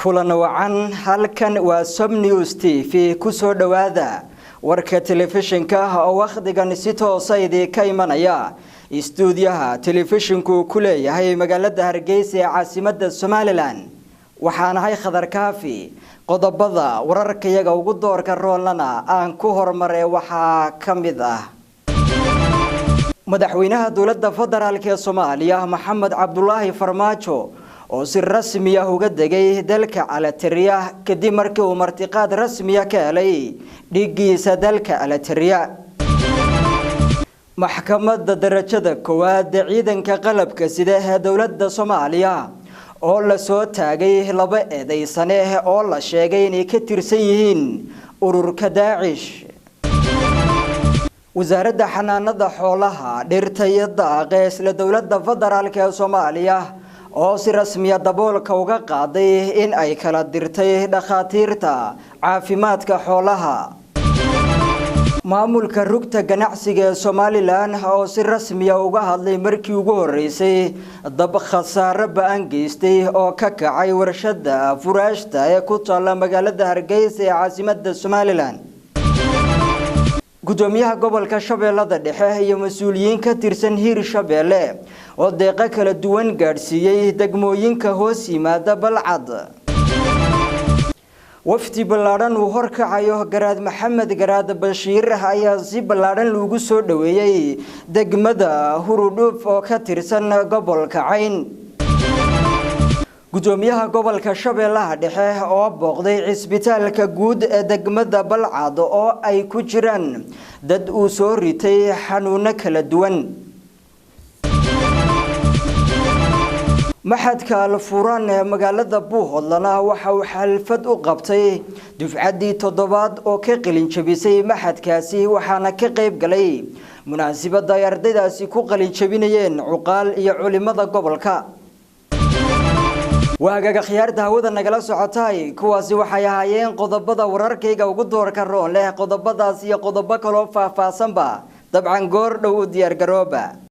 kulan wacan halkan waa SOM News TV ku soo dhawaada warka telefishinka oo waqtigan si toos ah ka imanaya stuudiyaha telefishinku ku leeyahay magaalada Hargeysa ee caasimadda Somaliland waxaan ahay KHADAR KAAFI qodobada wararkayaga ugu doorka roolana aan ku hormaray waxa kamid ah madaxweynaha dawladda federaalka ee Soomaaliya Maxamed Cabdullaahi Farmaajo oo si rasmi ah uga degay dalka Alateriya kadib markii uu martiqaad rasmi ah ka helay dhigiisa dalka Alateriya maxkamadda darajada koowaad ciidanka qalabka sida dawladda Soomaaliya oo la soo taagay laba eedeysane oo la sheegay inay ka tirsan yihiin ururka Daacish wasaaradda xanaanada xoolaha dhirta iyo daaqa ee dawladda federaalka ee Soomaaliya oo si rasmi ah daboolka uga qaaday in ay kala dirtay dhakhaatiirta caafimaadka xoolaha maamulka rugta ganacsiga ee Somaliland oo si rasmi ah uga hadlay markii ugu horeysay dab khasaare ba'an geystay oo ka kacay warshada furaashta ee ku taala magaalada Hargeysa ee caasimadda Somaliland gudoomiyaha gobolka Shabeellada Dhexe iyo mas'uuliyiin ka tirsan Hirshabeelle oo deeqa kala duwan gaarsiiyay degmooyinka hoos yimaada Balcad wafdi ballaaran uu horkacayo garaad Maxamed garaad Bashiir ayaa si ballaaran loogu soo dhaweeyay degmada Hurudhuf oo ka tirsan gobolka Cayn gudoomiyaha gobolka Shabeellaha Dhexe oo booqday cisbitaalka guud ee degmada Balcad oo ay ku jiraan dad uu soo ritay xanuuno kala duwan maxadka Al-Furan ee magaalada Buuhoodlana waxa uu xalfad u qabtay dufcadii toddobaad oo ka qalin jabisay maxadkaasi waxaana ka qayb galay munaasabada ay ardaydaasi ku qalin jabinayeen cuqaal iyo culimada gobolka waagaga khiyaarta hawada nagala socotay kuwaasi waxay ahaayeen qodobada wararkayga ugu doorka roon leh qodobadaas iyo qodobo kale oo faahfaahsanba dabcan goor dhow u diyaar garooba